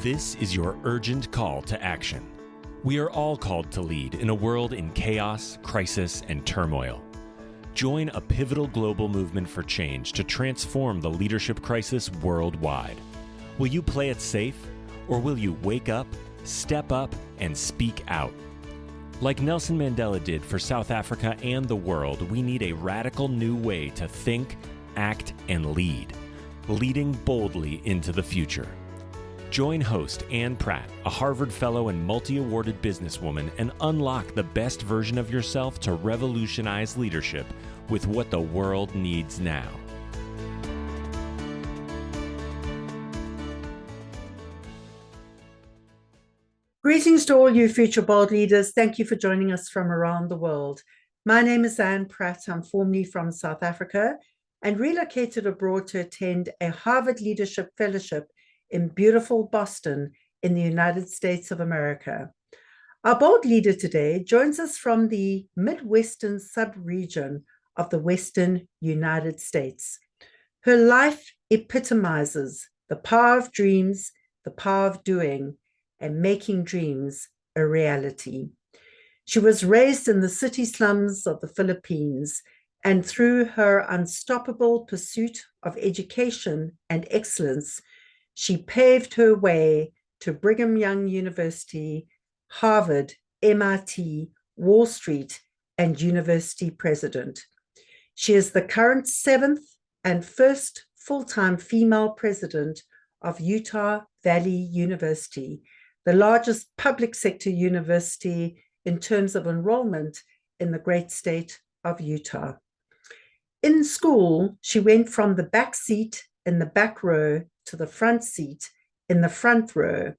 This is your urgent call to action. We are all called to lead in a world in chaos, crisis, and turmoil. Join a pivotal global movement for change to transform the leadership crisis worldwide. Will you play it safe, or will you wake up, step up, and speak out? Like Nelson Mandela did for South Africa and the world, we need a radical new way to think, act, and lead, leading boldly into the future. Join host Ann Pratt, a Harvard Fellow and multi-awarded businesswoman, and unlock the best version of yourself to revolutionize leadership with what the world needs now. Greetings to all you future bold leaders. Thank you for joining us from around the world. My name is Ann Pratt. I'm formerly from South Africa and relocated abroad to attend a Harvard Leadership Fellowship in beautiful Boston in the United States of America. Our bold leader today joins us from the Midwestern sub-region of the Western United States. Her life epitomizes the power of dreams, the power of doing, and making dreams a reality. She was raised in the city slums of the Philippines, and through her unstoppable pursuit of education and excellence, she paved her way to Brigham Young University, Harvard, MIT, Wall Street, and university president. She is the current 7th and first full-time female president of Utah Valley University, the largest public sector university in terms of enrollment in the great state of Utah. In school, she went from the back seat in the back row to the front seat in the front row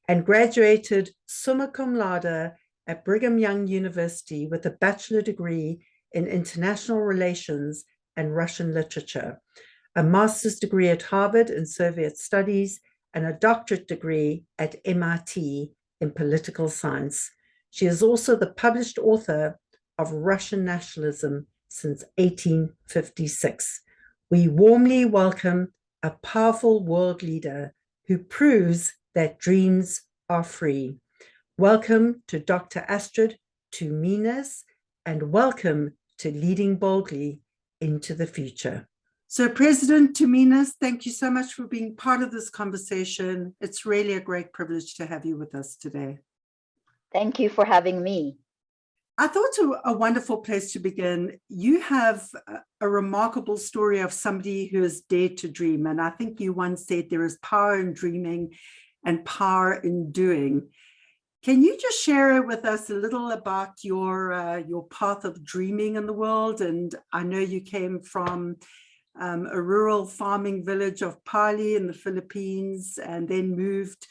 and graduated summa cum laude at Brigham Young University with a bachelor degree in international relations and Russian literature, a master's degree at Harvard in Soviet studies, and a doctorate degree at MIT in political science. She is also the published author of Russian Nationalism since 1856. We warmly welcome a powerful world leader who proves that dreams are free. Welcome to Dr. Astrid Tuminez, and welcome to Leading Boldly into the Future. So President Tuminez, thank you so much for being part of this conversation. It's really a great privilege to have you with us today. Thank you for having me. I thought a wonderful place to begin. You have a remarkable story of somebody who has dared to dream. And I think you once said there is power in dreaming and power in doing. Can you just share with us a little about your path of dreaming in the world? And I know you came from a rural farming village of Pali in the Philippines, and then moved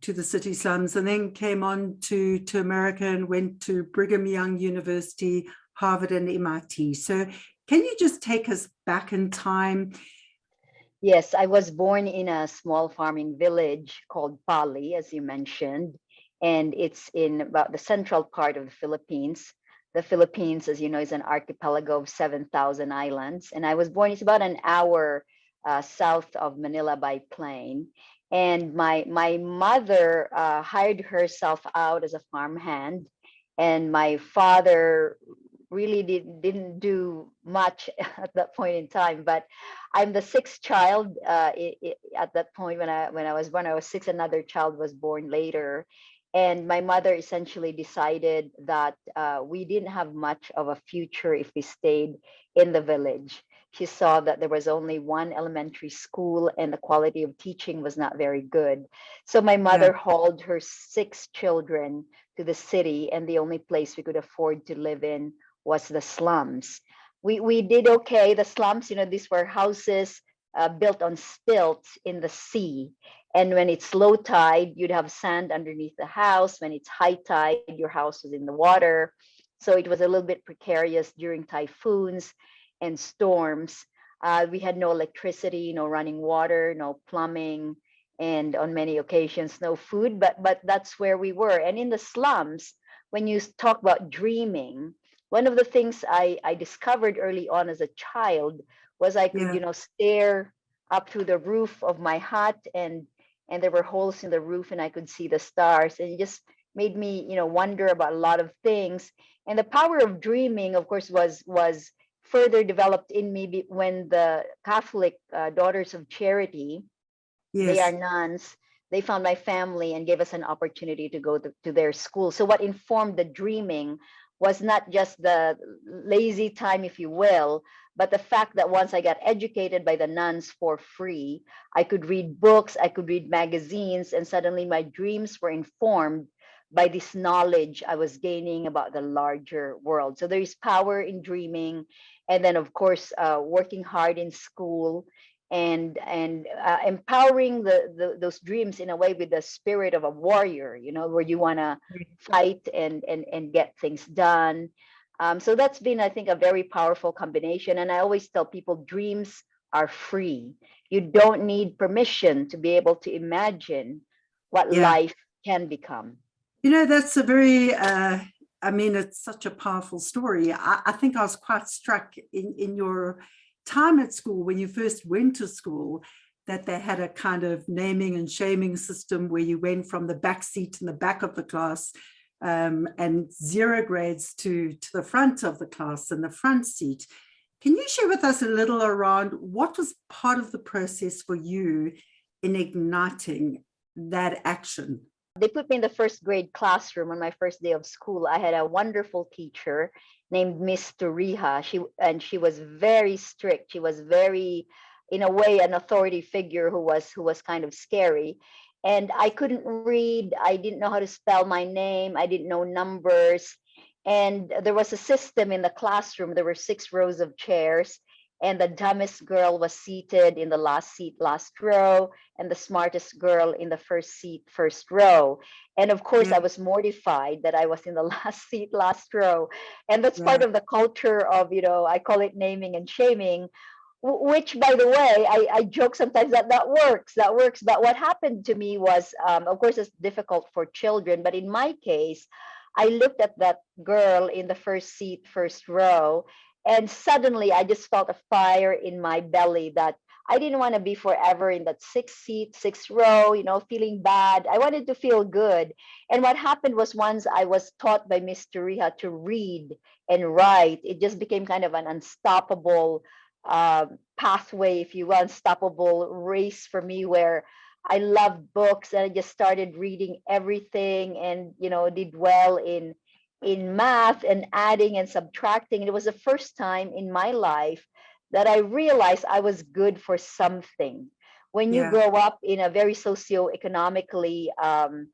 to the city slums, and then came on to America and went to Brigham Young University, Harvard, and MIT. So can you just take us back in time? Yes, I was born in a small farming village called Pali, as you mentioned, and it's in about the central part of the Philippines. The Philippines, as you know, is an archipelago of 7,000 islands. And I was born, it's about an hour south of Manila by plane. And my mother hired herself out as a farmhand. And my father really didn't do much at that point in time. But I'm the sixth child at that point. When I was born, I was six. Another child was born later. And my mother essentially decided that we didn't have much of a future if we stayed in the village. She saw that there was only one elementary school and the quality of teaching was not very good. So my mother hauled her 6 children to the city, and the only place we could afford to live in was the slums. We did okay. The slums, these were houses built on stilts in the sea. And when it's low tide, you'd have sand underneath the house. When it's high tide, your house was in the water. So it was a little bit precarious during typhoons and storms. We had no electricity, no running water, no plumbing, and on many occasions, no food, but that's where we were. And in the slums, when you talk about dreaming, one of the things I discovered early on as a child was I could, stare up through the roof of my hut and and there were holes in the roof, and I could see the stars, and it just made me, wonder about a lot of things. And the power of dreaming, of course, was further developed in me when the Catholic Daughters of Charity, they are Yes. nuns, they found my family and gave us an opportunity to go to their school. So what informed the dreaming was not just the lazy time, if you will, but the fact that once I got educated by the nuns for free, I could read books, I could read magazines, and suddenly my dreams were informed by this knowledge I was gaining about the larger world. So there is power in dreaming. And then, of course, working hard in school, and empowering those dreams in a way with the spirit of a warrior, where you want to fight and get things done. So that's been, I think, a very powerful combination. And I always tell people, dreams are free. You don't need permission to be able to imagine what Yeah. life can become. That's a very, it's such a powerful story. I think I was quite struck in your time at school, when you first went to school, that they had a kind of naming and shaming system where you went from the back seat in the back of the class, and 0 grades to the front of the class and the front seat. Can you share with us a little around what was part of the process for you in igniting that action? They put me in the first grade classroom on my first day of school. I had a wonderful teacher named Miss Turiha. She was very strict. She was very, in a way, an authority figure who was kind of scary. And I couldn't read. I didn't know how to spell my name. I didn't know numbers. And there was a system in the classroom. There were 6 rows of chairs, and the dumbest girl was seated in the last seat, last row, and the smartest girl in the first seat, first row. And of course, Yeah. I was mortified that I was in the last seat, last row. And that's part Yeah. of the culture of, I call it naming and shaming, which, by the way, I joke sometimes that works. But what happened to me was, of course, it's difficult for children. But in my case, I looked at that girl in the first seat, first row, and suddenly I just felt a fire in my belly that I didn't want to be forever in that 6th seat, 6th row, feeling bad. I wanted to feel good. And what happened was, once I was taught by Miss Turiha to read and write, it just became kind of an unstoppable pathway, if you will, unstoppable race for me, where I loved books, and I just started reading everything, and did well in math and adding and subtracting. And it was the first time in my life that I realized I was good for something. When you Yeah. grow up in a very socioeconomically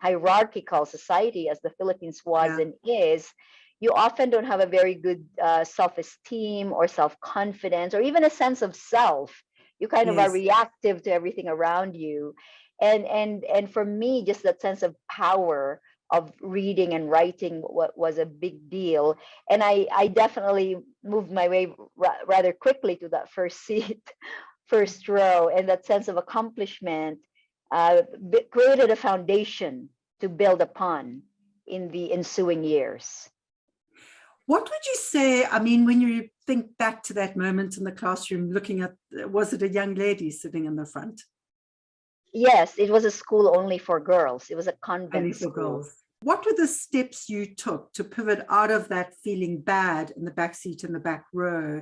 hierarchical society, as the Philippines was Yeah. and is, you often don't have a very good self-esteem or self-confidence or even a sense of self. You kind of are Yes. reactive to everything around you. And for me, just that sense of power of reading and writing was a big deal. And I definitely moved my way rather quickly to that first seat, first row, and that sense of accomplishment created a foundation to build upon in the ensuing years. What would you say, when you think back to that moment in the classroom, looking at, was it a young lady sitting in the front? Yes, it was a school only for girls. It was a Only convent for school. girls. What were the steps you took to pivot out of that feeling bad in the back seat in the back row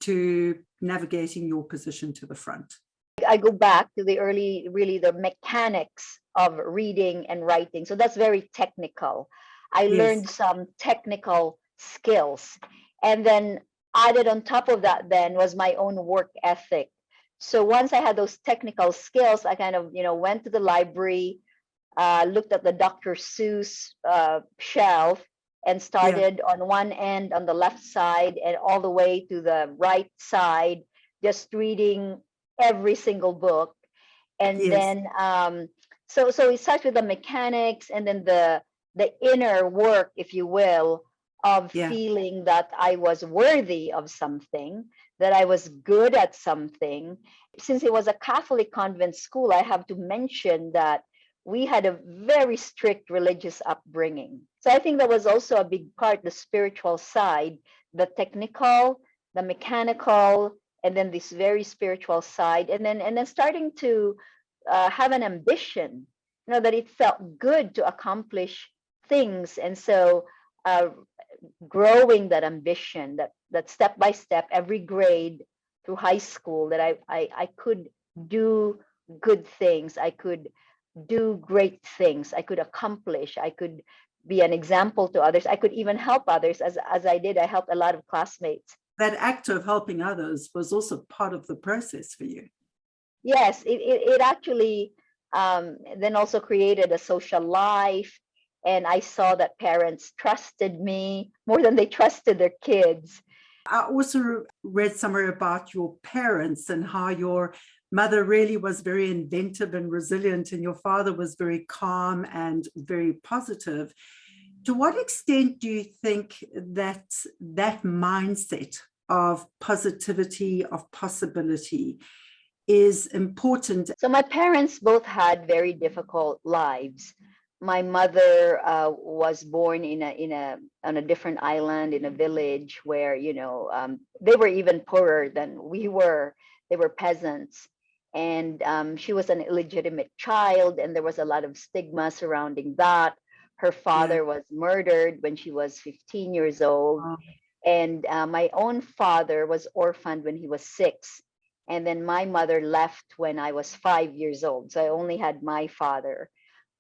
to navigating your position to the front? I go back to really the mechanics of reading and writing. So that's very technical. I learned Yes. some technical skills. And then added on top of that then was my own work ethic. So once I had those technical skills, I kind of, went to the library, looked at the Dr. Seuss shelf, and started on one end on the left side and all the way to the right side, just reading every single book. And Yes. then so it starts with the mechanics, and then the inner work, if you will, of Yeah. feeling that I was worthy of something, that I was good at something. Since it was a Catholic convent school, I have to mention that we had a very strict religious upbringing. So I think that was also a big part, the spiritual side, the technical, the mechanical, and then this very spiritual side, and then starting to have an ambition, that it felt good to accomplish things. And so uh, growing that ambition, that step by step, every grade through high school, that I could do good things, I could do great things, I could accomplish, I could be an example to others, I could even help others, as I did. I helped a lot of classmates. That act of helping others was also part of the process for you. Yes, it actually then also created a social life. And I saw that parents trusted me more than they trusted their kids. I also read somewhere about your parents and how your mother really was very inventive and resilient, and your father was very calm and very positive. To what extent do you think that that mindset of positivity, of possibility, is important? So my parents both had very difficult lives. My mother was born on a different island, in a village where they were even poorer than we were. They were peasants, and she was an illegitimate child, and there was a lot of stigma surrounding that. Her father was murdered when she was 15 years old, and my own father was orphaned when he was 6. And then my mother left when I was 5 years old. So I only had my father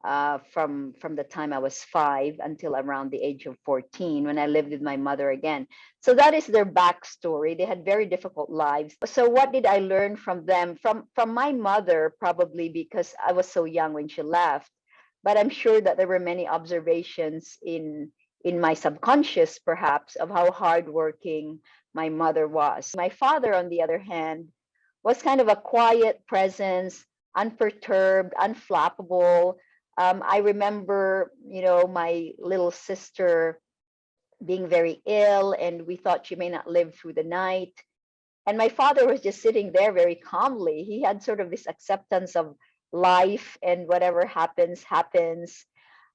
from the time I was 5 until around the age of 14, when I lived with my mother again. So that is their backstory. They had very difficult lives. So what did I learn from them? From my mother, probably because I was so young when she left. But I'm sure that there were many observations in my subconscious, perhaps, of how hardworking my mother was. My father, on the other hand, was kind of a quiet presence, unperturbed, unflappable. I remember, my little sister being very ill, and we thought she may not live through the night. And my father was just sitting there very calmly. He had sort of this acceptance of life, and whatever happens, happens.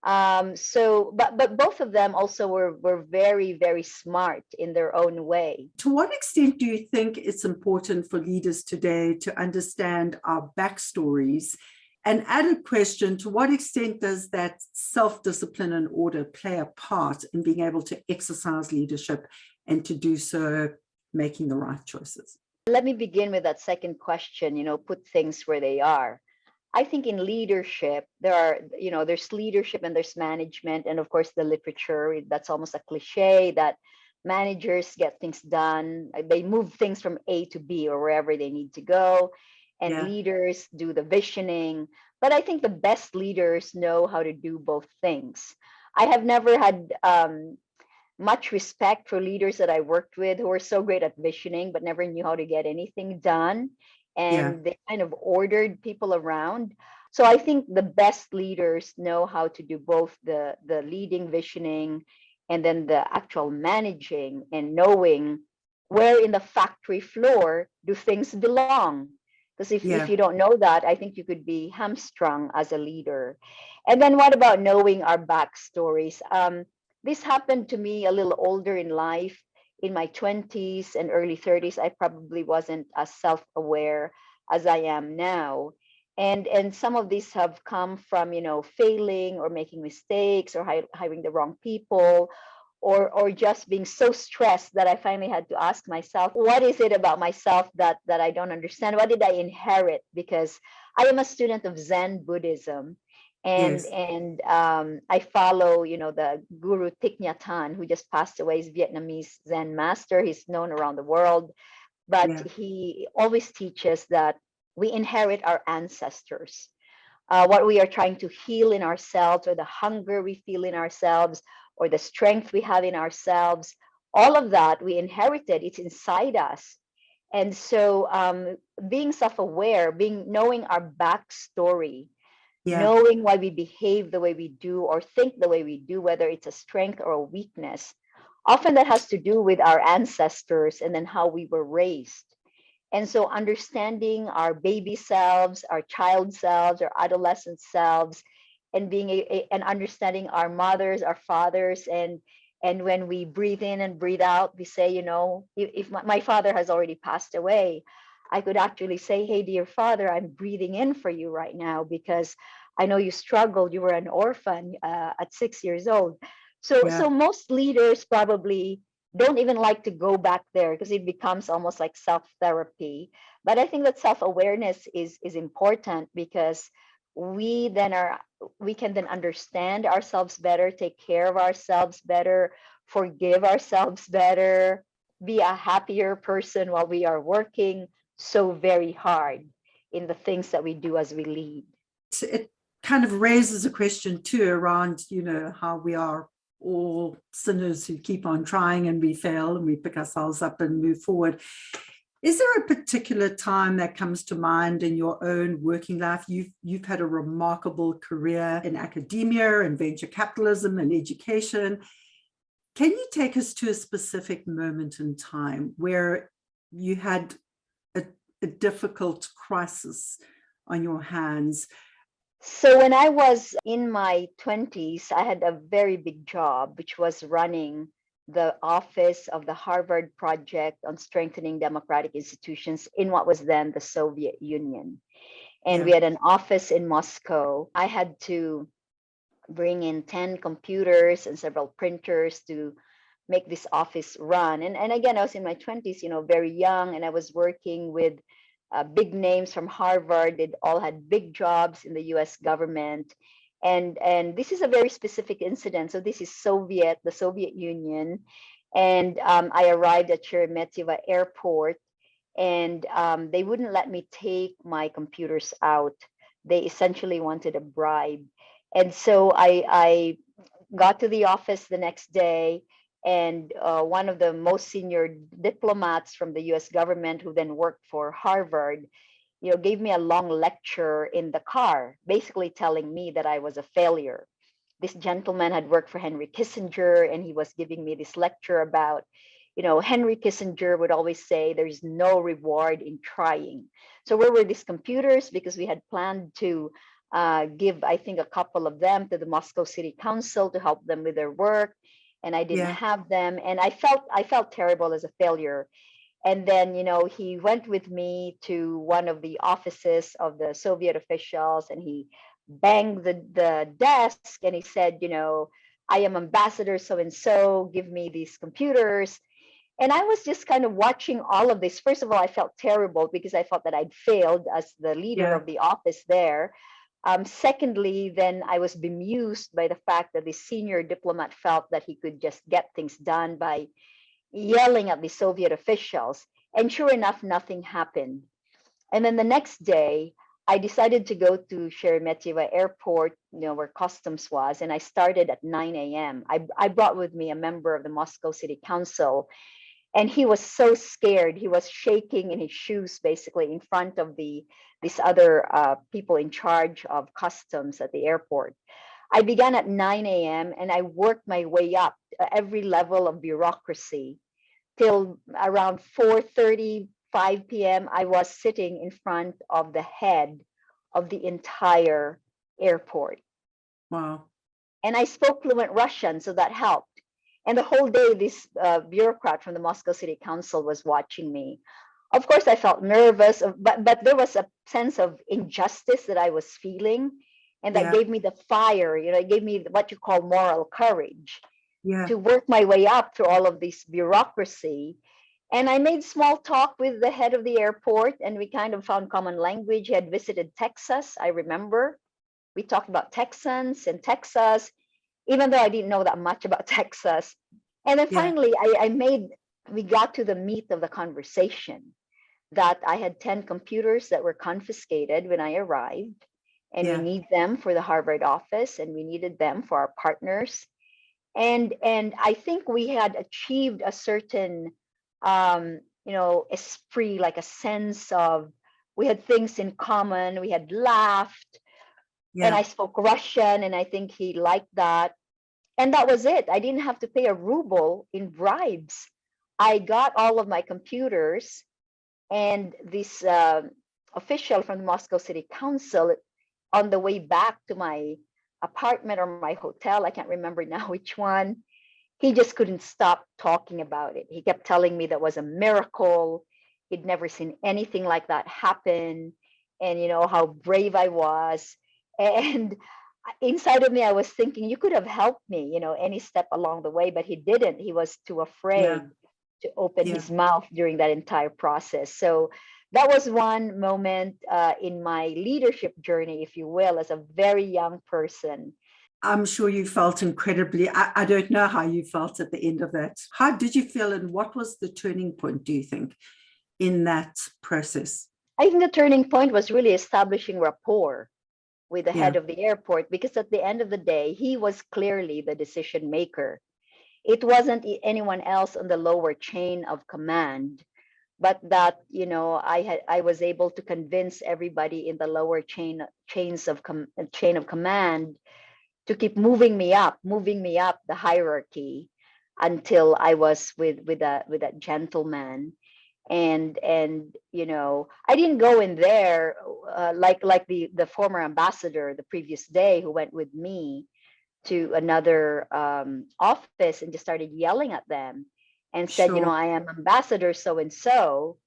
But both of them also were very, very smart in their own way. To what extent do you think it's important for leaders today to understand our backstories? An added question, to what extent does that self-discipline and order play a part in being able to exercise leadership and to do so making the right choices? Let me begin with that second question, put things where they are. I think in leadership, there's leadership and there's management, and of course the literature, that's almost a cliche that managers get things done. They move things from A to B or wherever they need to go, and leaders do the visioning. But I think the best leaders know how to do both things. I have never had much respect for leaders that I worked with who were so great at visioning, but never knew how to get anything done. And they kind of ordered people around. So I think the best leaders know how to do both the leading, visioning, and then the actual managing, and knowing where in the factory floor do things belong. Because if you don't know that, I think you could be hamstrung as a leader. And then what about knowing our backstories? This happened to me a little older in life. In my 20s and early 30s, I probably wasn't as self-aware as I am now. And some of these have come from, failing or making mistakes or hiring the wrong people, or just being so stressed that I finally had to ask myself, what is it about myself that I don't understand? What did I inherit? Because I am a student of Zen Buddhism. And I follow, the Guru Thich Nhat Hanh, who just passed away. He's Vietnamese Zen master. He's known around the world, but he always teaches that we inherit our ancestors. What we are trying to heal in ourselves, or the hunger we feel in ourselves, or the strength we have in ourselves, all of that we inherited. It's inside us. And so being self-aware, knowing our backstory, knowing why we behave the way we do or think the way we do, whether it's a strength or a weakness, often that has to do with our ancestors and then how we were raised. And so understanding our baby selves, our child selves, our adolescent selves, and and understanding our mothers, our fathers, and when we breathe in and breathe out, we say, if my father has already passed away, I could actually say, hey, dear Father, I'm breathing in for you right now because I know you struggled. You were an orphan at 6 years old. So Yeah. most leaders probably don't even like to go back there because it becomes almost like self-therapy. But I think that self-awareness is important because we then are we can then understand ourselves better, take care of ourselves better, forgive ourselves better, be a happier person while we are working so very hard in the things that we do as we lead. It kind of raises a question too around, how we are all sinners who keep on trying and we fail and we pick ourselves up and move forward. Is there a particular time that comes to mind in your own working life? You've had a remarkable career in academia and venture capitalism and education. Can you take us to a specific moment in time where you had a difficult crisis on your hands? So when I was in my 20s, I had a very big job, which was running the office of the Harvard Project on Strengthening Democratic Institutions in what was then the Soviet Union. And we Yeah, had an office in Moscow. I had to bring in 10 computers and several printers to make this office run. And again, I was in my 20s, very young, and I was working with big names from Harvard. They all had big jobs in the US government. And this is a very specific incident. So this is the Soviet Union. And I arrived at Sheremetyevo Airport, and they wouldn't let me take my computers out. They essentially wanted a bribe. And so I got to the office the next day, and one of the most senior diplomats from the US government who then worked for Harvard, gave me a long lecture in the car, basically telling me that I was a failure. This gentleman had worked for Henry Kissinger, and he was giving me this lecture about, Henry Kissinger would always say there's no reward in trying. So where were these computers? Because we had planned to give, I think, a couple of them to the Moscow City Council to help them with their work, and I didn't yeah, have them, and I felt terrible as a failure. And then, he went with me to one of the offices of the Soviet officials, and he banged the desk and he said, I am Ambassador so and so, give me these computers. And I was just kind of watching all of this. First of all, I felt terrible because I felt that I'd failed as the leader yeah, of the office there. Secondly, then I was bemused by the fact that the senior diplomat felt that he could just get things done by yelling at the Soviet officials. And sure enough, nothing happened. And then the next day, I decided to go to Sheremetyevo Airport, where customs was, and I started at 9 a.m. I brought with me a member of the Moscow City Council, and he was so scared. He was shaking in his shoes, basically, in front of these other people in charge of customs at the airport. I began at 9 a.m. and I worked my way up every level of bureaucracy till around 4:35 p.m. I was sitting in front of the head of the entire airport. wow, And I spoke fluent Russian, so that helped. And the whole day, this bureaucrat from the Moscow City Council was watching me. Of course, I felt nervous, but there was a sense of injustice that I was feeling, and that yeah, gave me the fire. It gave me what you call moral courage yeah, to work my way up through all of this bureaucracy. And I made small talk with the head of the airport, and we kind of found common language. He had visited Texas, I remember. We talked about Texans and Texas, even though I didn't know that much about Texas. And then yeah, finally, we got to the meat of the conversation, that I had 10 computers that were confiscated when I arrived, and we yeah, need them for the Harvard office, and we needed them for our partners. And I think we had achieved a certain esprit, like a sense of, we had things in common, we had laughed, and yeah, I spoke Russian, and I think he liked that. And that was it. I didn't have to pay a ruble in bribes. I got all of my computers, and this official from the Moscow City Council, on the way back to my apartment or my hotel, I can't remember now which one, he just couldn't stop talking about it. He kept telling me that was a miracle. he'd never seen anything like that happen, and how brave I was. And inside of me, I was thinking, you could have helped me, any step along the way, but he didn't. He was too Yeah. afraid to open Yeah. his mouth during that entire process. So that was one moment in my leadership journey, if you will, as a very young person. I'm sure you felt incredibly. I don't know how you felt at the end of that. How did you feel, and what was the turning point, do you think, in that process? I think the turning point was really establishing rapport with the Yeah. head of the airport, because at the end of the day, he was clearly the decision maker. It wasn't anyone else on the lower chain of command, but that I was able to convince everybody in the lower chain of command to keep moving me up the hierarchy until I was with that gentleman. And I didn't go in there like the former ambassador the previous day who went with me to another office and just started yelling at them and said, Sure. I am ambassador so and so.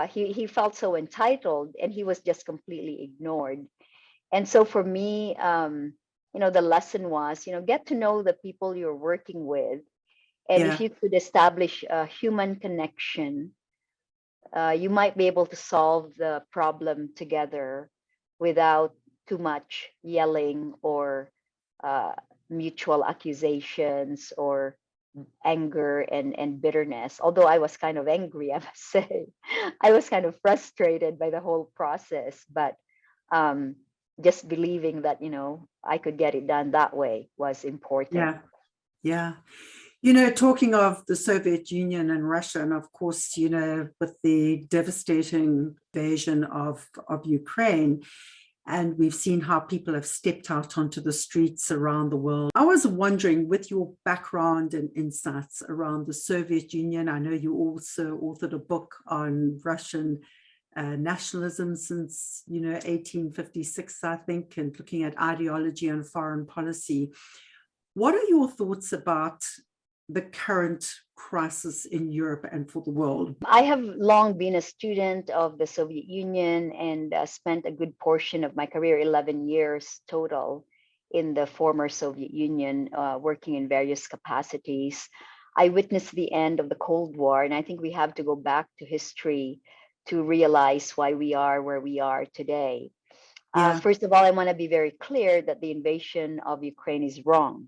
He felt so entitled, and he was just completely ignored. And so for me, the lesson was, get to know the people you're working with, and if Yeah. you could establish a human connection, you might be able to solve the problem together without too much yelling or uh, mutual accusations or anger and bitterness. Although I was kind of angry, I must say, I was kind of frustrated by the whole process, but um, just believing that I could get it done that way was important. Yeah. Yeah. Talking of the Soviet Union and Russia, and of course, with the devastating invasion of Ukraine, and we've seen how people have stepped out onto the streets around the world. I was wondering, with your background and insights around the Soviet Union, I know you also authored a book on Russian nationalism since 1856, I think, and looking at ideology and foreign policy. What are your thoughts about the current crisis in Europe and for the world? I have long been a student of the Soviet Union and spent a good portion of my career, 11 years total, in the former Soviet Union, working in various capacities. I witnessed the end of the Cold War, and I think we have to go back to history to realize why we are where we are today. Yeah. First of all, I want to be very clear that the invasion of Ukraine is wrong.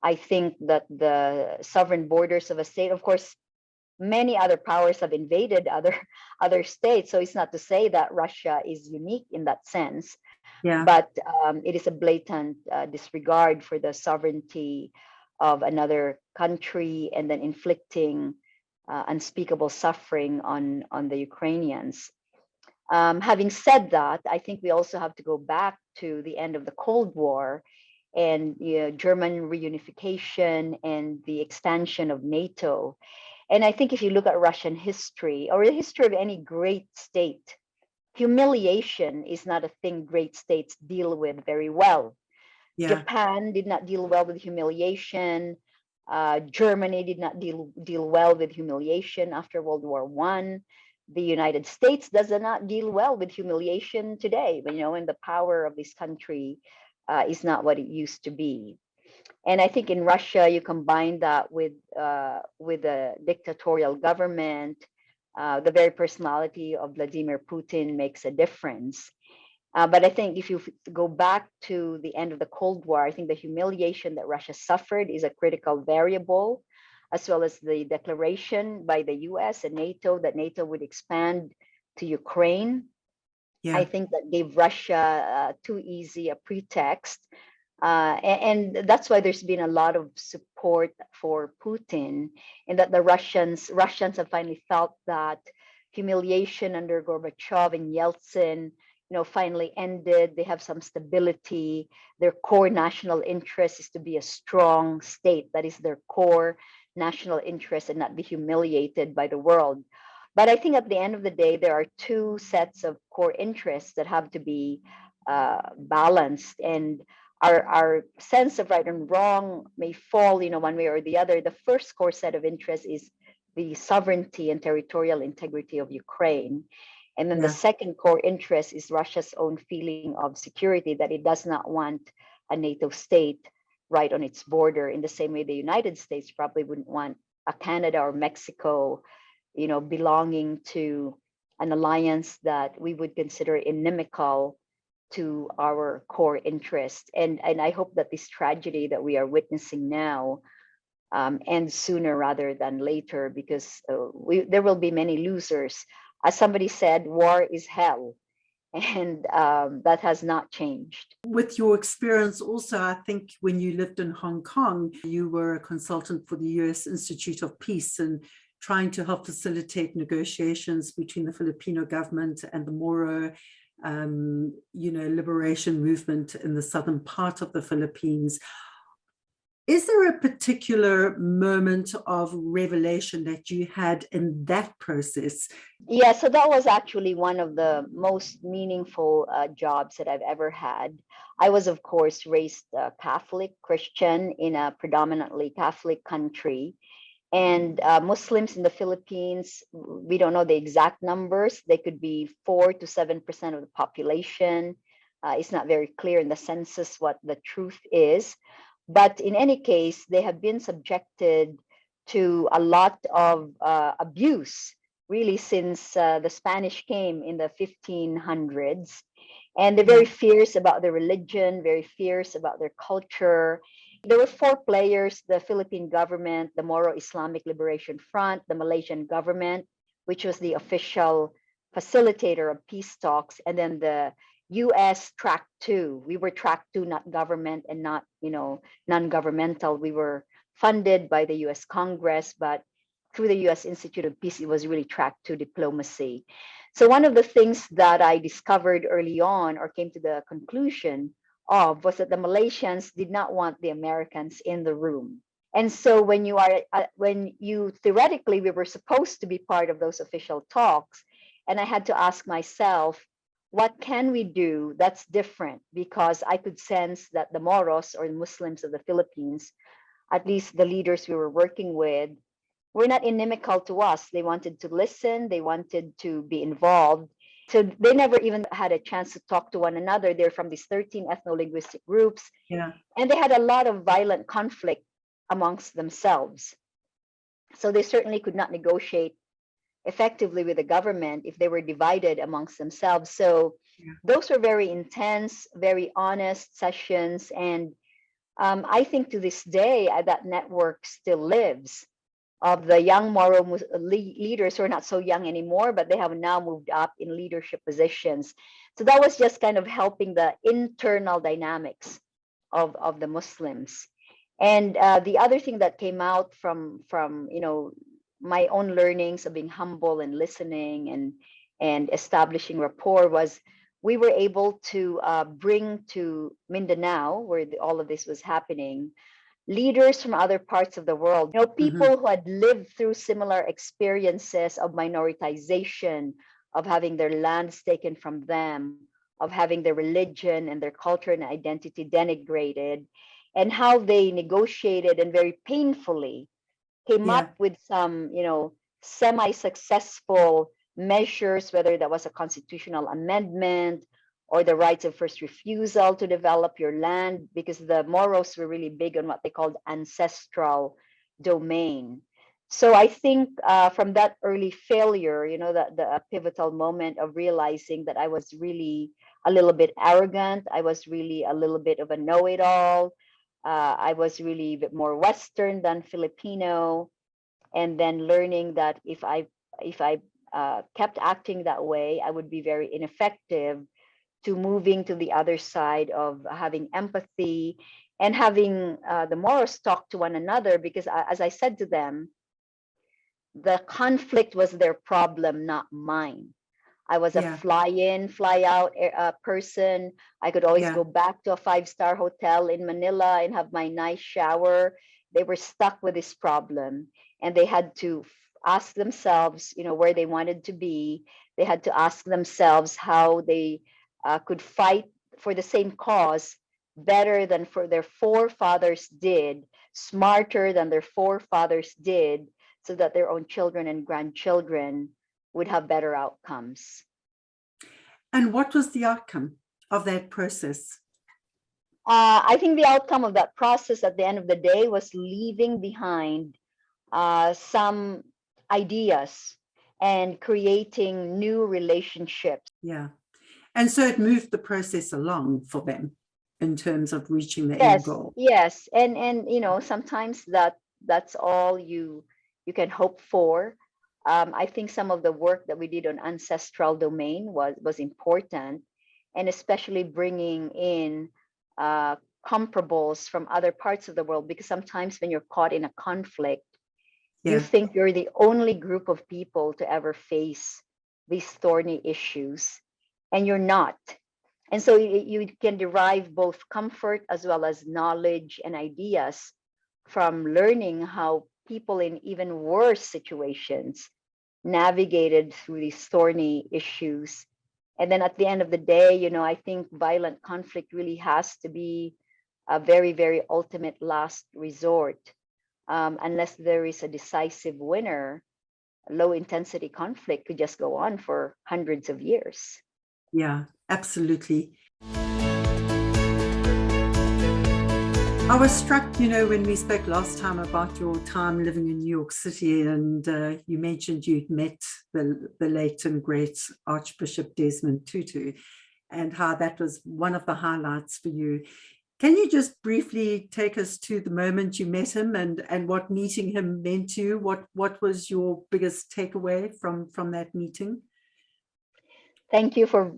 I think that the sovereign borders of a state, of course, many other powers have invaded other states, so it's not to say that Russia is unique in that sense, Yeah. but it is a blatant disregard for the sovereignty of another country, and then inflicting unspeakable suffering on the Ukrainians. Having said that, I think we also have to go back to the end of the Cold War and German reunification and the expansion of NATO. And I think if you look at Russian history or the history of any great state, humiliation is not a thing great states deal with very well. Yeah. Japan did not deal well with humiliation. Germany did not deal well with humiliation after World War One. The United States does not deal well with humiliation today. But and the power of this country is not what it used to be. And I think in Russia, you combine that with a dictatorial government. The very personality of Vladimir Putin makes a difference. But I think if you go back to the end of the Cold War, I think the humiliation that Russia suffered is a critical variable, as well as the declaration by the US and NATO that NATO would expand to Ukraine. Yeah. I think that gave Russia too easy a pretext. And that's why there's been a lot of support for Putin, and that the Russians have finally felt that humiliation under Gorbachev and Yeltsin finally ended. They have some stability. Their core national interest is to be a strong state. That is their core national interest, and not be humiliated by the world. But I think at the end of the day, there are two sets of core interests that have to be balanced. And our sense of right and wrong may fall, one way or the other. The first core set of interests is the sovereignty and territorial integrity of Ukraine. And then the Yeah. second core interest is Russia's own feeling of security, that it does not want a NATO state right on its border, in the same way the United States probably wouldn't want a Canada or Mexico, belonging to an alliance that we would consider inimical to our core interest. And I hope that this tragedy that we are witnessing now ends sooner rather than later, because there will be many losers. As somebody said, war is hell, and that has not changed. With your experience also, I think when you lived in Hong Kong, you were a consultant for the US Institute of Peace and trying to help facilitate negotiations between the Filipino government and the Moro liberation movement in the southern part of the Philippines. Is there a particular moment of revelation that you had in that process? Yeah, so that was actually one of the most meaningful jobs that I've ever had. I was, of course, raised Catholic Christian in a predominantly Catholic country. And Muslims in the Philippines, we don't know the exact numbers. They could be 4 to 7% of the population. It's not very clear in the census what the truth is. But in any case, they have been subjected to a lot of abuse, really, since the Spanish came in the 1500s. And they're very fierce about their religion, very fierce about their culture. There were 4 players: the Philippine government, the Moro Islamic Liberation Front, the Malaysian government, which was the official facilitator of peace talks, and then the US track 2. We were track 2, not government and not, non-governmental. We were funded by the US Congress, but through the US Institute of Peace, it was really track 2 diplomacy. So one of the things that I discovered early on, or came to the conclusion of, was that the Malaysians did not want the Americans in the room. And so when you theoretically, we were supposed to be part of those official talks, and I had to ask myself, what can we do that's different? Because I could sense that the Moros, or the Muslims of the Philippines, at least the leaders we were working with, were not inimical to us. They wanted to listen, they wanted to be involved. So they never even had a chance to talk to one another. They're from these 13 ethno-linguistic groups. Yeah. And they had a lot of violent conflict amongst themselves. So they certainly could not negotiate effectively with the government if they were divided amongst themselves. So those were very intense, very honest sessions. And I think to this day, that network still lives, of the young Moro leaders who are not so young anymore, but they have now moved up in leadership positions. So that was just kind of helping the internal dynamics of the Muslims. And the other thing that came out from my own learnings of being humble and listening and establishing rapport was, we were able to bring to Mindanao, where all of this was happening, leaders from other parts of the world, people who had lived through similar experiences of minoritization, of having their lands taken from them, of having their religion and their culture and identity denigrated, and how they negotiated and very painfully came up with some, semi-successful measures, whether that was a constitutional amendment or the rights of first refusal to develop your land, because the Moros were really big on what they called ancestral domain. So I think from that early failure, that the pivotal moment of realizing that I was really a little bit arrogant, I was really a little bit of a know-it-all, I was really a bit more Western than Filipino, and then learning that if I kept acting that way, I would be very ineffective, to moving to the other side of having empathy and having the Moros talk to one another, because as I said to them, the conflict was their problem, not mine. I was a fly in, fly out person. I could always go back to a 5-star hotel in Manila and have my nice shower. They were stuck with this problem, and they had to ask themselves, where they wanted to be. They had to ask themselves how they could fight for the same cause better than for their forefathers did, smarter than their forefathers did, so that their own children and grandchildren would have better outcomes. And what was the outcome of that process? I think the outcome of that process at the end of the day was leaving behind some ideas and creating new relationships. Yeah. And so it moved the process along for them in terms of reaching the end Yes, goal. yes. And you know, sometimes that's all you can hope for. I think some of the work that we did on ancestral domain was important, and especially bringing in comparables from other parts of the world, because sometimes when you're caught in a conflict, you Yeah. think you're the only group of people to ever face these thorny issues, and you're not. And so you can derive both comfort as well as knowledge and ideas from learning how people in even worse situations navigated through these thorny issues. And then at the end of the day, you know, I think violent conflict really has to be a very, very ultimate last resort. Unless there is a decisive winner, low intensity conflict could just go on for hundreds of years. Yeah, absolutely. I was struck, you know, when we spoke last time about your time living in New York City, and you mentioned you'd met the late and great Archbishop Desmond Tutu, and how that was one of the highlights for you. Can you just briefly take us to the moment you met him and what meeting him meant to you? What was your biggest takeaway from that meeting? Thank you for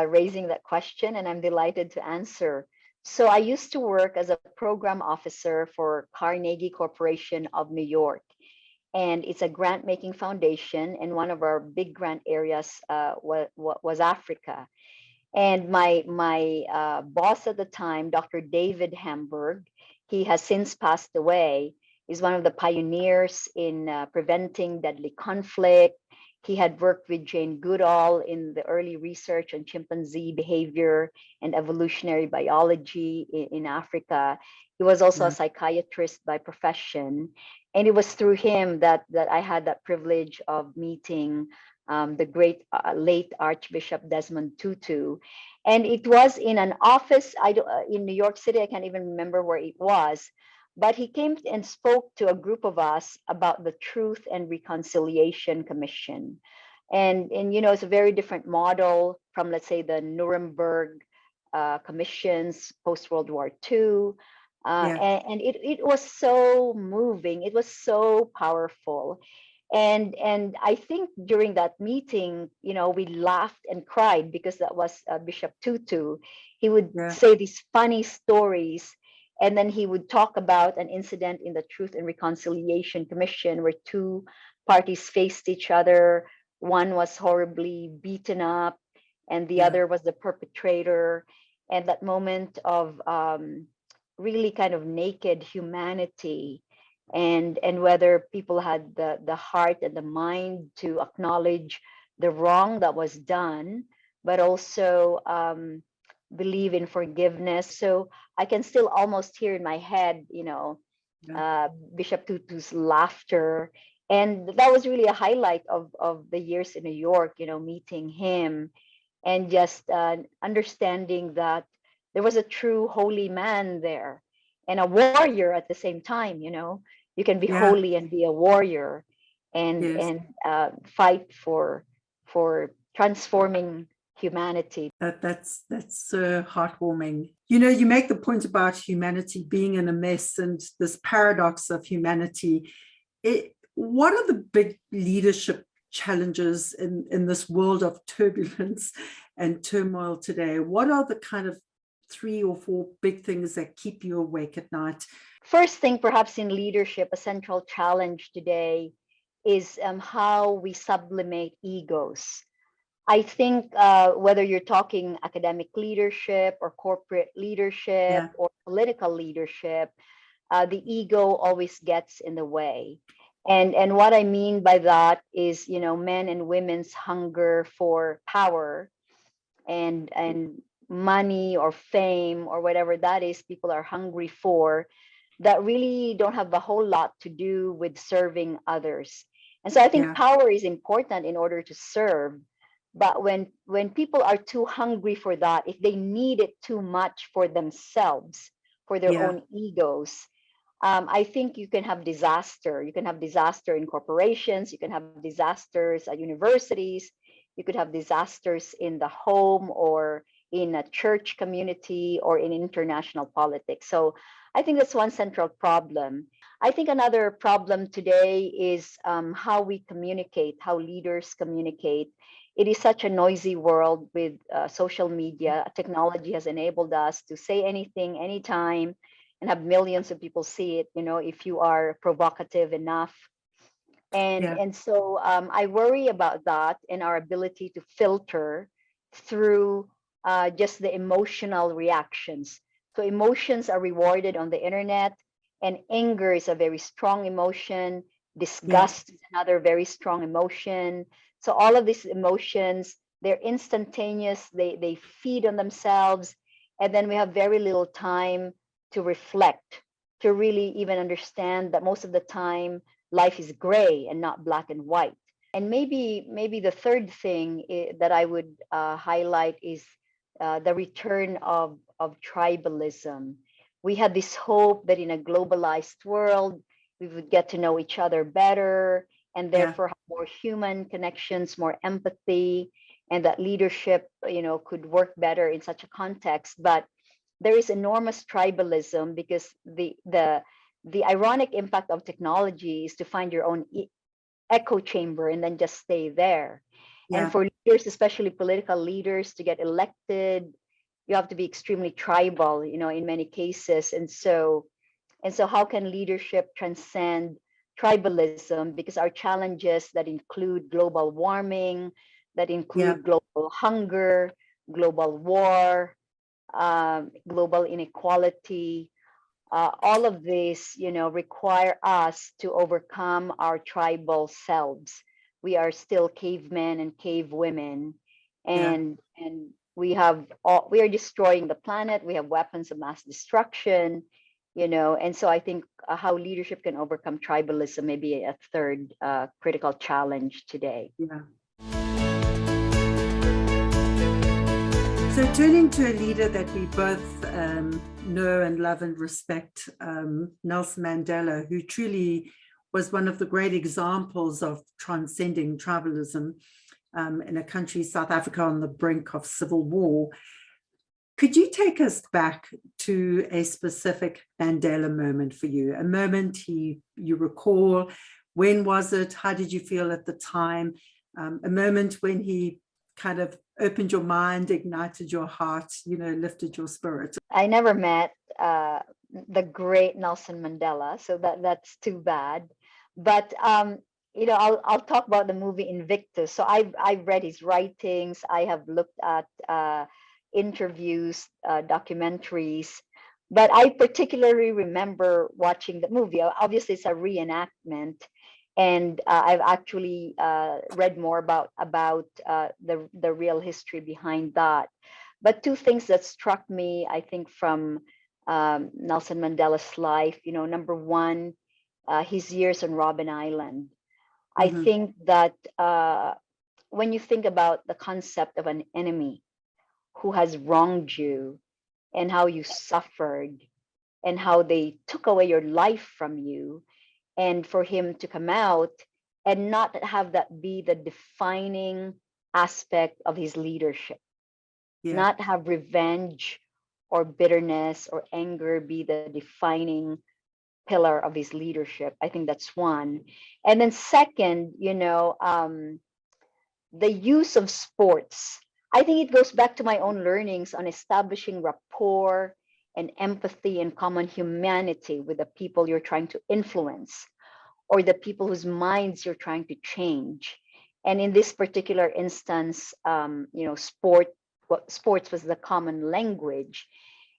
raising that question, and I'm delighted to answer. So I used to work as a program officer for Carnegie Corporation of New York, and it's a grant-making foundation, and one of our big grant areas was Africa. And my boss at the time, Dr. David Hamburg, he has since passed away, is one of the pioneers in preventing deadly conflict. He had worked with Jane Goodall in the early research on chimpanzee behavior and evolutionary biology in Africa. He was also a psychiatrist by profession. And it was through him that I had that privilege of meeting the great late Archbishop Desmond Tutu. And it was in an office in New York City. I can't even remember where it was. But he came and spoke to a group of us about the Truth and Reconciliation Commission. And you know, it's a very different model from, let's say, the Nuremberg commissions post-World War II. And it was so moving. It was so powerful. And I think during that meeting, you know, we laughed and cried because that was Bishop Tutu. He would say these funny stories, and then he would talk about an incident in the Truth and Reconciliation Commission where two parties faced each other. One was horribly beaten up, and the other was the perpetrator. And that moment of really kind of naked humanity, and whether people had the heart and the mind to acknowledge the wrong that was done, but also believe in forgiveness. So I can still almost hear in my head, you know, Bishop Tutu's laughter. And that was really a highlight of the years in New York, you know, meeting him and just understanding that there was a true holy man there and a warrior at the same time. You know, you can be holy and be a warrior and fight for transforming humanity. That's so heartwarming. You know, you make the point about humanity being in a mess and this paradox of humanity. What are the big leadership challenges in this world of turbulence and turmoil today? What are the kind of 3 or 4 big things that keep you awake at night? First thing, perhaps in leadership, a central challenge today is how we sublimate egos. I think whether you're talking academic leadership or corporate leadership or political leadership, the ego always gets in the way. And what I mean by that is, you know, men and women's hunger for power and money or fame or whatever that is people are hungry for, that really don't have a whole lot to do with serving others. And so I think Yeah. power is important in order to serve. But when people are too hungry for that, if they need it too much for themselves, for their Yeah. own egos, I think you can have disaster. You can have disaster in corporations, you can have disasters at universities, you could have disasters in the home or in a church community or in international politics. So I think that's one central problem. I think another problem today is how we communicate, how leaders communicate. It is such a noisy world with social media. Technology has enabled us to say anything, anytime, and have millions of people see it, if you are provocative enough. Yeah. And so I worry about that and our ability to filter through just the emotional reactions. So emotions are rewarded on the internet, and anger is a very strong emotion. Yeah. Disgust is another very strong emotion. So all of these emotions, they're instantaneous. They feed on themselves, and then we have very little time to reflect, to really even understand that most of the time life is gray and not black and white. And maybe the third thing that I would highlight is the return of tribalism. We had this hope that in a globalized world we would get to know each other better, and Yeah. therefore have more human connections, more empathy, and that leadership, could work better in such a context. But there is enormous tribalism because the ironic impact of technology is to find your own echo chamber and then just stay there. And Yeah. for leaders, especially political leaders, to get elected, you have to be extremely tribal, in many cases. And so how can leadership transcend tribalism? Because our challenges that include global warming, that Yeah. include global hunger, global war, global inequality, all of this, require us to overcome our tribal selves. We are still cavemen and cave women, Yeah. and we are destroying the planet. We have weapons of mass destruction, and so I think how leadership can overcome tribalism may be a third critical challenge today. Yeah. So turning to a leader that we both know and love and respect, Nelson Mandela, who truly was one of the great examples of transcending tribalism in a country, South Africa, on the brink of civil war. Could you take us back to a specific Mandela moment for you, a moment you recall? When was it? How did you feel at the time? A moment when he kind of opened your mind, ignited your heart, lifted your spirit. I never met the great Nelson Mandela, so that's too bad. But I'll talk about the movie Invictus. So I've read his writings. I have looked at interviews, documentaries. But I particularly remember watching the movie. Obviously, it's a reenactment, and I've actually read more about the real history behind that. But two things that struck me, I think, from Nelson Mandela's life, number one, his years on Robben Island. I Mm-hmm. think that when you think about the concept of an enemy who has wronged you and how you suffered and how they took away your life from you, and for him to come out and not have that be the defining aspect of his leadership, Yeah. not have revenge or bitterness or anger be the defining pillar of his leadership. I think that's one. And then second, the use of sports. I think it goes back to my own learnings on establishing rapport and empathy and common humanity with the people you're trying to influence or the people whose minds you're trying to change. And in this particular instance, sports was the common language,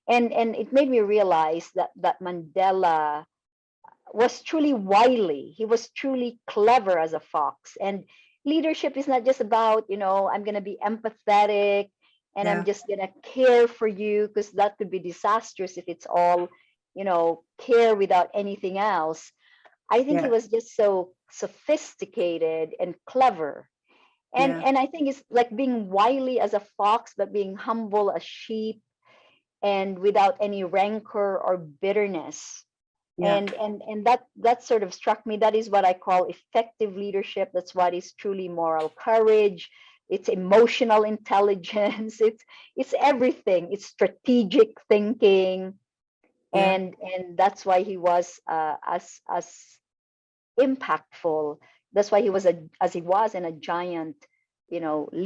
and it made me realize that Mandela was truly wily. He was truly clever as a fox. And leadership is not just about, I'm going to be empathetic and I'm Yeah. just going to care for you, because that could be disastrous if it's all care without anything else. I think he Yeah. was just so sophisticated and clever. And Yeah. and I think it's like being wily as a fox, but being humble as sheep, and without any rancor or bitterness. Yeah. And that sort of struck me. That is what I call effective leadership. That's what is truly moral courage. It's emotional intelligence. It's everything. It's strategic thinking, Yeah. and that's why he was as impactful. That's why he was as he was, and a giant,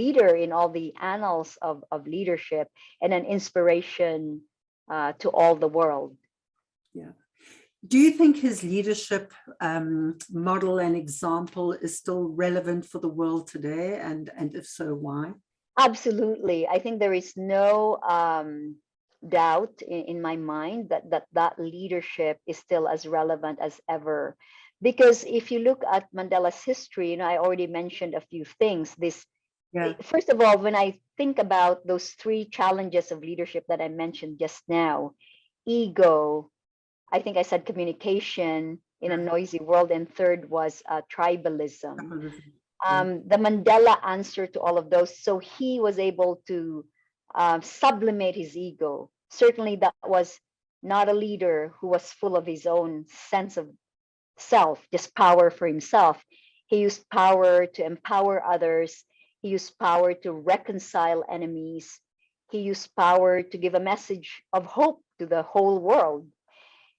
leader in all the annals of leadership, and an inspiration to all the world. Yeah. Do you think his leadership model and example is still relevant for the world today? And if so, why? Absolutely. I think there is no doubt in my mind that leadership is still as relevant as ever. Because if you look at Mandela's history, I already mentioned a few things. Yeah. First of all, when I think about those three challenges of leadership that I mentioned just now, ego, I think I said communication in a noisy world, and third was tribalism. Yeah. The Mandela answer to all of those. So he was able to sublimate his ego. Certainly, that was not a leader who was full of his own sense of self, just power for himself. He used power to empower others. He used power to reconcile enemies. He used power to give a message of hope to the whole world.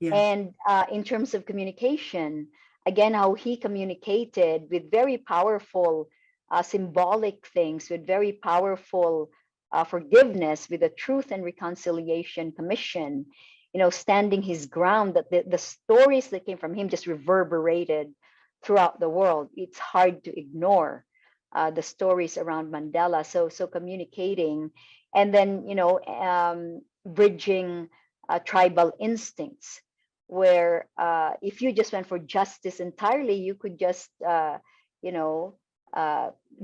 Yeah. And in terms of communication, again, how he communicated with very powerful symbolic things, with very powerful forgiveness, with the Truth and Reconciliation Commission, standing his ground, that the stories that came from him just reverberated throughout the world. It's hard to ignore the stories around Mandela. So communicating, and then, bridging tribal instincts, where if you just went for justice entirely, you could just you know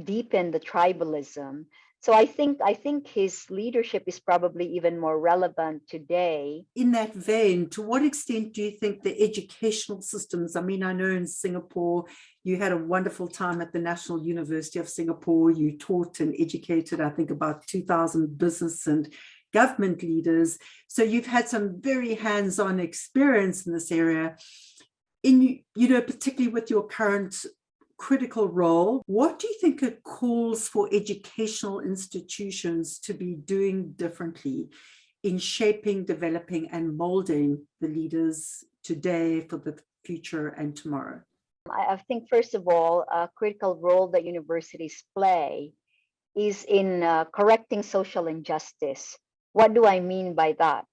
deepen the tribalism. So I think his leadership is probably even more relevant today. In that vein, to what extent do you think the educational systems, I mean, I know in Singapore, you had a wonderful time at the National University of Singapore. You taught and educated, I think, about 2,000 business and government leaders. So you've had some very hands-on experience in this area. Particularly with your current critical role, what do you think it calls for educational institutions to be doing differently in shaping, developing, and molding the leaders today, for the future, and tomorrow? I think, first of all, a critical role that universities play is in correcting social injustice. What do I mean by that?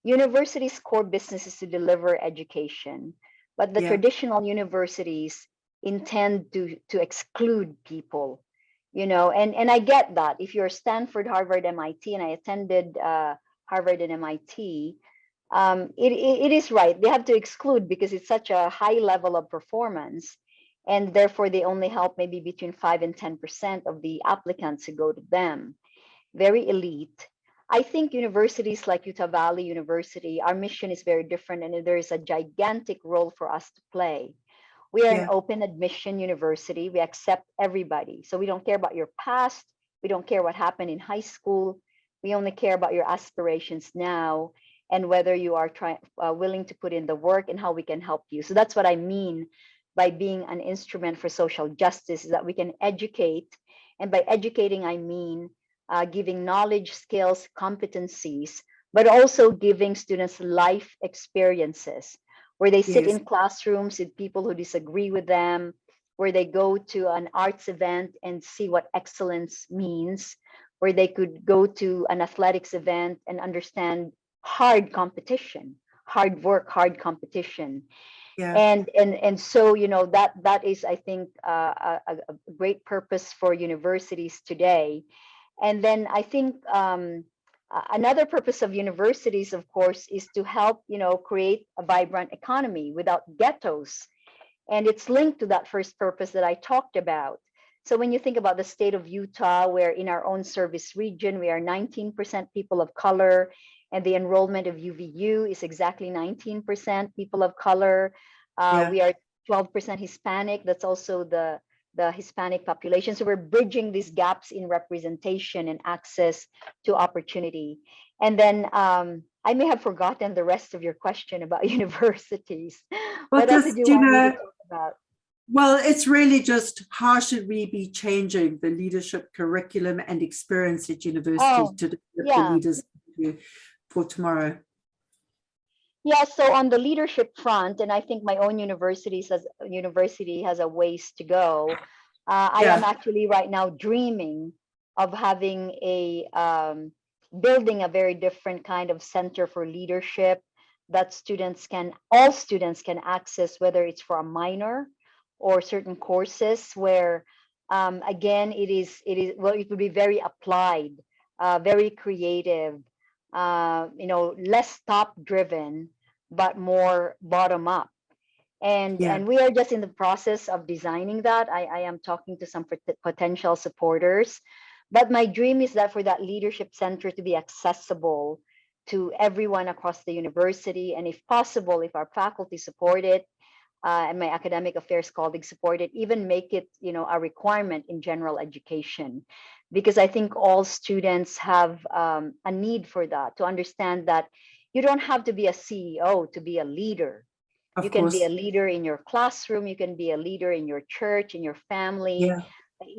Universities' core business is to deliver education, but the Yeah. traditional universities intend to exclude people, and I get that. If you're Stanford, Harvard, MIT, and I attended Harvard and MIT, it is right. They have to exclude because it's such a high level of performance, and therefore they only help maybe between 5 and 10% of the applicants who go to them. Very elite. I think universities like Utah Valley University, our mission is very different, and there is a gigantic role for us to play. We are an Yeah. open admission university. We accept everybody. So we don't care about your past. We don't care what happened in high school. We only care about your aspirations now, and whether you are willing to put in the work, and how we can help you. So that's what I mean by being an instrument for social justice, is that we can educate. And by educating, I mean giving knowledge, skills, competencies, but also giving students life experiences, where they sit Yes. in classrooms with people who disagree with them, where they go to an arts event and see what excellence means, where they could go to an athletics event and understand hard competition, hard work, hard competition. Yeah. And so, that is, I think, a great purpose for universities today. And then I think another purpose of universities, of course, is to help, create a vibrant economy without ghettos. And it's linked to that first purpose that I talked about. So when you think about the state of Utah, where in our own service region, we are 19% people of color, and the enrollment of UVU is exactly 19% people of color. We are 12% Hispanic. That's also the Hispanic population. So we're bridging these gaps in representation and access to opportunity. And then I may have forgotten the rest of your question about universities. Well, What else did you want me to talk about? Well, it's really just how should we be changing the leadership curriculum and experience at universities to develop the leaders for tomorrow? Yeah, so on the leadership front, and I think my own university has a ways to go. I am actually right now dreaming of having building a very different kind of center for leadership that all students can access, whether it's for a minor or certain courses where, again, it would be very applied, very creative, less top driven, but more bottom up. And we are just in the process of designing that. I am talking to some potential supporters, but my dream is that for that leadership center to be accessible to everyone across the university, and if possible, if our faculty support it, and my academic affairs colleagues support it, even make it, a requirement in general education, because I think all students have a need for that, to understand that you don't have to be a CEO to be a leader. You can be a leader in your classroom, you can be a leader in your church, in your family,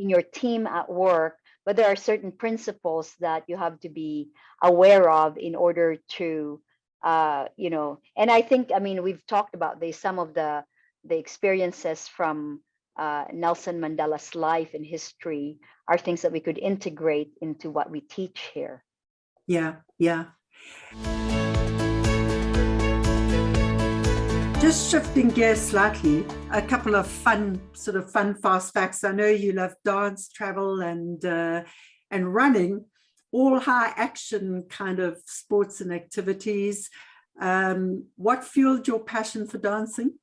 in your team at work, but there are certain principles that you have to be aware of in order to, and I think, we've talked about this, some of the experiences from Nelson Mandela's life and history are things that we could integrate into what we teach here. Yeah. Just shifting gears slightly, a couple of fun fast facts. I know you love dance, travel, and running, all high action kind of sports and activities. What fueled your passion for dancing?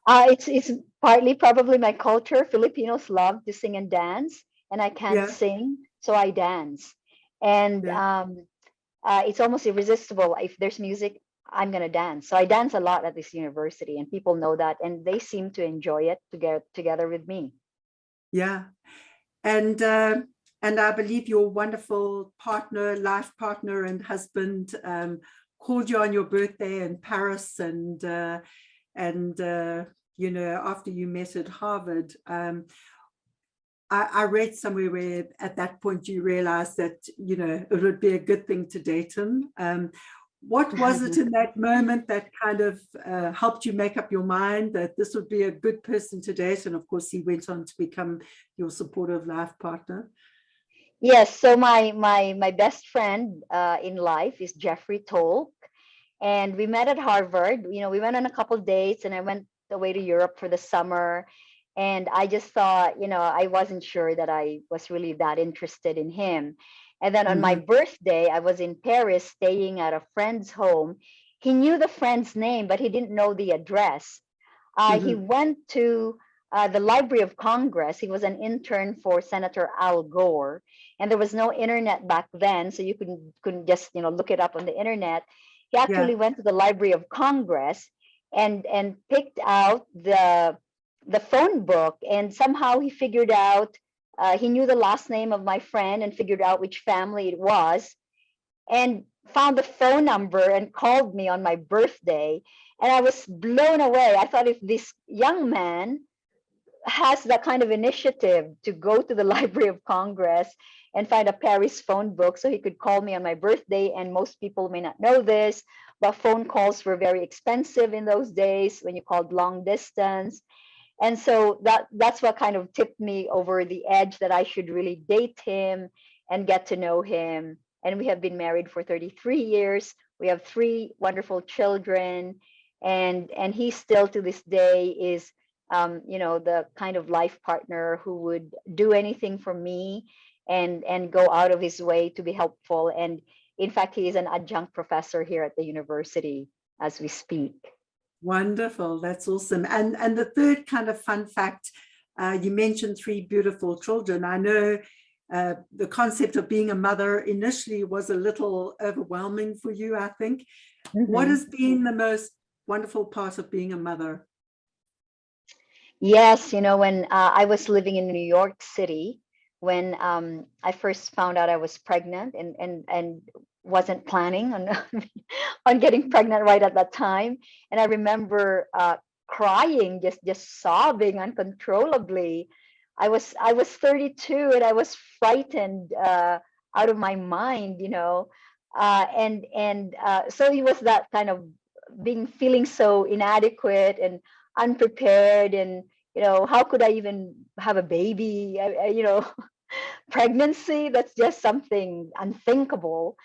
It's partly probably my culture. Filipinos love to sing and dance, and I can't sing, so I dance. And it's almost irresistible. If there's music, I'm gonna dance. So I dance a lot at this university, and people know that, and they seem to enjoy it together with me. Yeah, and I believe your wonderful life partner, and husband called you on your birthday in Paris, and after you met at Harvard. I read somewhere where at that point you realized that it would be a good thing to date him. What was it in that moment that kind of helped you make up your mind that this would be a good person to date? And of course, he went on to become your supportive life partner. Yes. So my best friend in life is Jeffrey Tolk, and we met at Harvard. We went on a couple of dates, and I went away to Europe for the summer. And I just thought, I wasn't sure that I was really that interested in him. And then on my birthday, I was in Paris staying at a friend's home. He knew the friend's name, but he didn't know the address. He went to the Library of Congress. He was an intern for Senator Al Gore, and there was no internet back then, so you couldn't just look it up on the internet. He actually went to the Library of Congress and picked out the phone book, and somehow he figured out. He knew the last name of my friend and figured out which family it was, and found the phone number and called me on my birthday. And I was blown away. I thought, if this young man has that kind of initiative to go to the Library of Congress and find a Paris phone book so he could call me on my birthday, and most people may not know this, but phone calls were very expensive in those days when you called long distance. And so that's what kind of tipped me over the edge that I should really date him and get to know him. And we have been married for 33 years. We have 3 wonderful children, and he still to this day is the kind of life partner who would do anything for me and go out of his way to be helpful. And in fact, he is an adjunct professor here at the university as we speak. Wonderful. That's awesome. And the third kind of fun fact, you mentioned 3 beautiful children. I know the concept of being a mother initially was a little overwhelming for you, I think. What has been the most wonderful part of being a mother? Yes, when I was living in New York City, when I first found out I was pregnant and wasn't planning on on getting pregnant right at that time, and I remember crying, just sobbing uncontrollably. I was 32 and I was frightened out of my mind, so it was that kind of feeling so inadequate and unprepared, and how could I even have a baby? Pregnancy, that's just something unthinkable.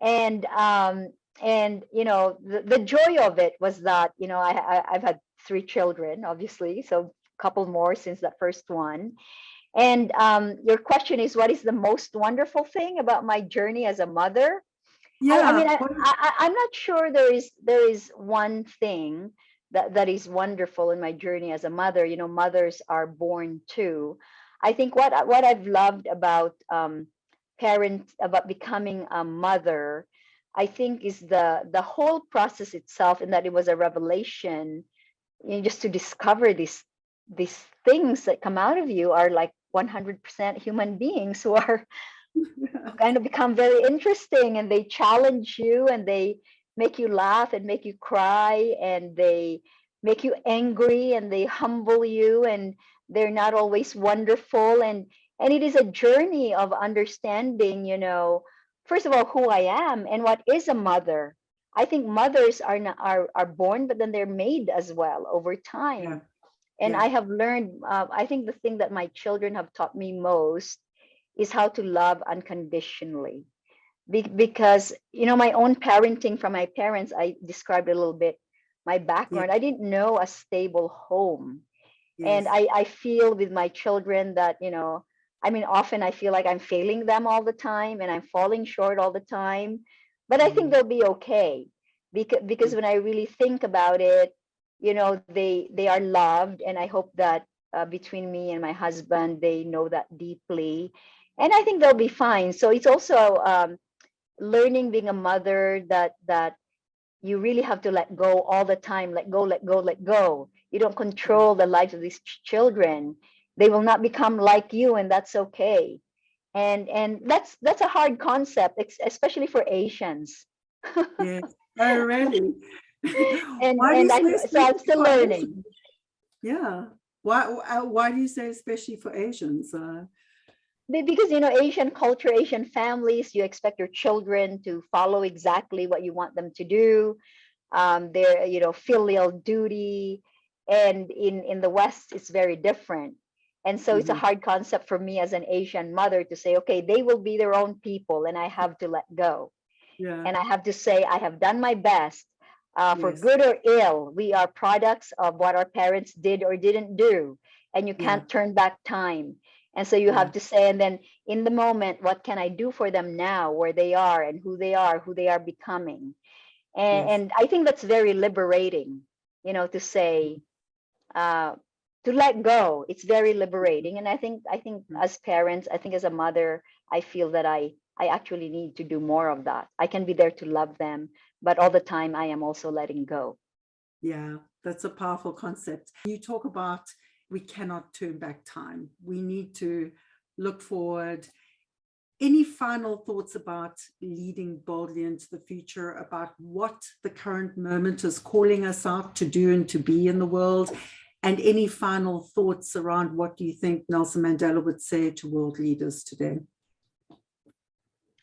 And the joy of it was that I've had 3 children, obviously, so a couple more since that first one. And your question is, what is the most wonderful thing about my journey as a mother? I mean, Yeah. I'm not sure there is one thing that is wonderful in my journey as a mother. Mothers are born too. I think what I've loved about about becoming a mother, I think, is the whole process itself, and that it was a revelation, just to discover these things that come out of you are like 100% human beings who are kind of become very interesting, and they challenge you, and they make you laugh and make you cry, and they make you angry, and they humble you, and they're not always wonderful, and it is a journey of understanding, first of all, who I am and what is a mother. I think mothers are not, are born, but then they're made as well over time. And I have learned, I think the thing that my children have taught me most is how to love unconditionally. Because, my own parenting from my parents, I described a little bit my background. I didn't know a stable home. And I feel with my children that, often I feel like I'm failing them all the time and I'm falling short all the time. But I think they'll be okay, because when I really think about it, they are loved, and I hope that between me and my husband, they know that deeply, and I think they'll be fine. So it's also learning being a mother, that you really have to let go all the time. Let go, let go, let go. You don't control the lives of these children. They will not become like you, and that's okay. And that's a hard concept, especially for Asians. Yes. Oh, really? Why do and you say so I'm especially still for learning. Asians? Yeah. Why do you say especially for Asians? Because Asian culture, Asian families, you expect your children to follow exactly what you want them to do. Their filial duty, and in the West it's very different. And so it's a hard concept for me as an Asian mother to say, okay, they will be their own people, and I have to let go. And I have to say, I have done my best. For good or ill, we are products of what our parents did or didn't do, and you can't turn back time. And so you have to say, and then in the moment, what can I do for them now, where they are and who they are becoming? And I think that's very liberating, to say, to let go. It's very liberating. And I think as parents, I think as a mother, I feel that I actually need to do more of that. I can be there to love them, but all the time I am also letting go. Yeah, that's a powerful concept. You talk about we cannot turn back time. We need to look forward. Any final thoughts about leading boldly into the future, about what the current moment is calling us out to do and to be in the world? And any final thoughts around what do you think Nelson Mandela would say to world leaders today?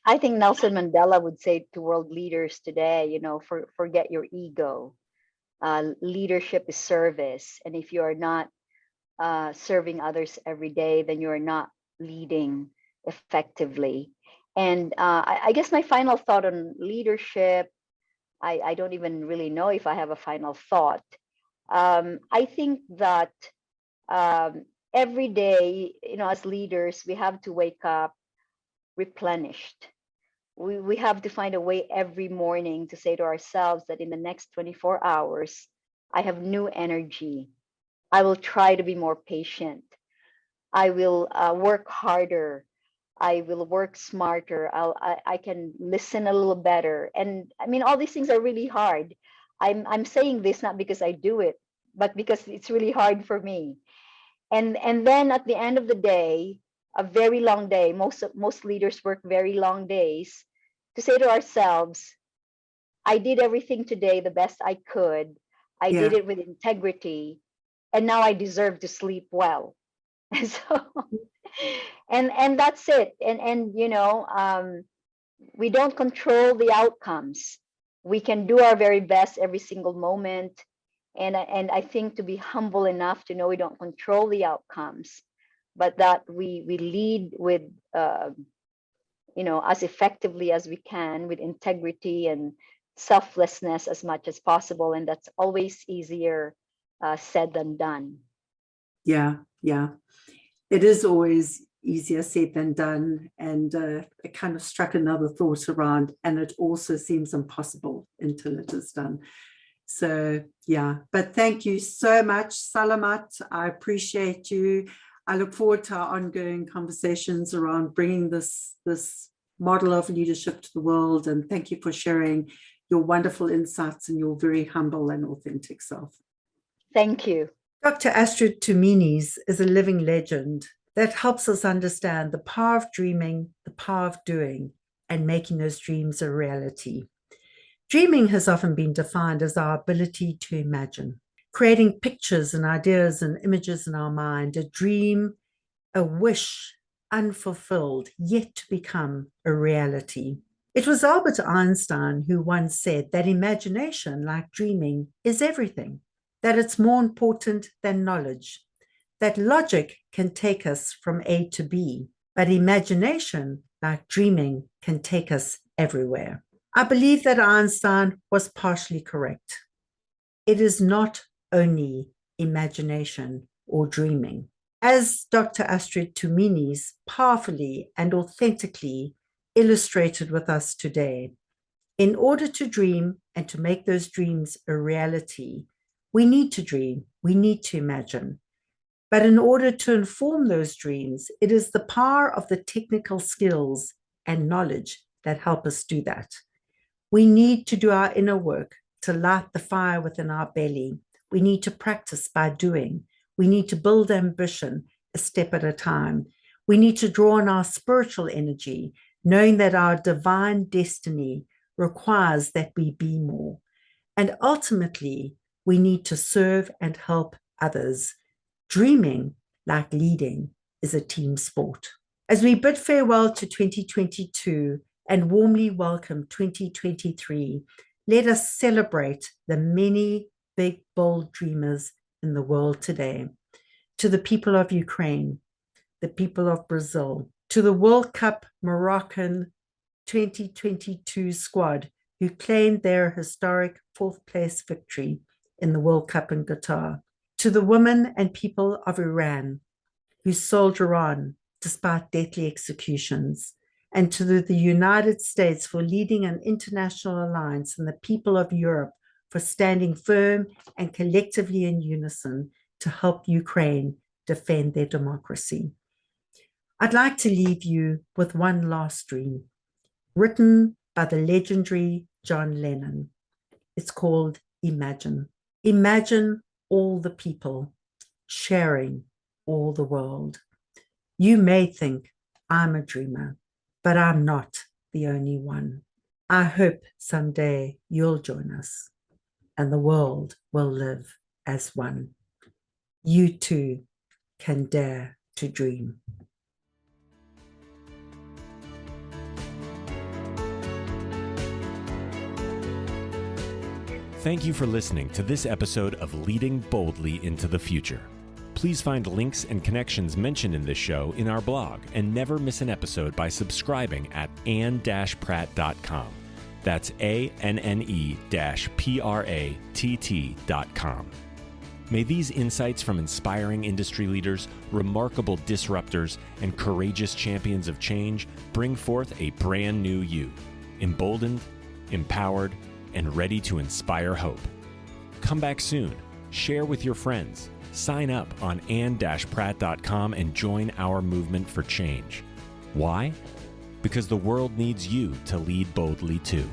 I think Nelson Mandela would say to world leaders today, forget your ego. Leadership is service. And if you are not serving others every day, then you are not leading effectively. And I guess my final thought on leadership, I don't even really know if I have a final thought. I think that every day, as leaders, we have to wake up replenished. We have to find a way every morning to say to ourselves that in the next 24 hours, I have new energy. I will try to be more patient. I will work harder. I will work smarter. I can listen a little better. And I mean, all these things are really hard. I'm saying this not because I do it, but because it's really hard for me. And then at the end of the day, a very long day. Most leaders work very long days. To say to ourselves, I did everything today the best I could. I did Yeah. it with integrity, and now I deserve to sleep well. So, and that's it. And we don't control the outcomes. We can do our very best every single moment. And I think to be humble enough to know we don't control the outcomes, but that we lead with as effectively as we can, with integrity and selflessness as much as possible. And that's always easier said than done. Yeah. It is always easier said than done. And it kind of struck another thought around, and it also seems impossible until it is done. So, yeah, but thank you so much, Salamat. I appreciate you. I look forward to our ongoing conversations around bringing this model of leadership to the world. And thank you for sharing your wonderful insights and your very humble and authentic self. Thank you. Dr. Astrid Tuminez is a living legend that helps us understand the power of dreaming, the power of doing, and making those dreams a reality. Dreaming has often been defined as our ability to imagine, creating pictures and ideas and images in our mind, a dream, a wish unfulfilled, yet to become a reality. It was Albert Einstein who once said that imagination, like dreaming, is everything, that it's more important than knowledge, that logic can take us from A to B, but imagination, like dreaming, can take us everywhere. I believe that Einstein was partially correct. It is not only imagination or dreaming. As Dr. Astrid Tuminez powerfully and authentically illustrated with us today, in order to dream and to make those dreams a reality, we need to dream, we need to imagine. But in order to inform those dreams, it is the power of the technical skills and knowledge that help us do that. We need to do our inner work to light the fire within our belly. We need to practice by doing. We need to build ambition a step at a time. We need to draw on our spiritual energy, knowing that our divine destiny requires that we be more. And ultimately, we need to serve and help others. Dreaming, like leading, is a team sport. As we bid farewell to 2022 and warmly welcome 2023, let us celebrate the many big, bold dreamers in the world today. To the people of Ukraine, the people of Brazil, to the World Cup Moroccan 2022 squad who claimed their historic fourth place victory in the World Cup in Qatar, to the women and people of Iran who soldier on despite deadly executions, and to the United States for leading an international alliance, and the people of Europe for standing firm and collectively in unison to help Ukraine defend their democracy. I'd like to leave you with one last dream, written by the legendary John Lennon. It's called Imagine. Imagine all the people sharing all the world. You may think I'm a dreamer, but I'm not the only one. I hope someday you'll join us and the world will live as one. You too can dare to dream. Thank you for listening to this episode of Leading Boldly into the Future. Please find links and connections mentioned in this show in our blog, and never miss an episode by subscribing at anne-pratt.com. That's ANNE-PRATT.com. May these insights from inspiring industry leaders, remarkable disruptors, and courageous champions of change bring forth a brand new you, emboldened, empowered, and ready to inspire hope. Come back soon, share with your friends, sign up on anne-pratt.com and join our movement for change. Why? Because the world needs you to lead boldly too.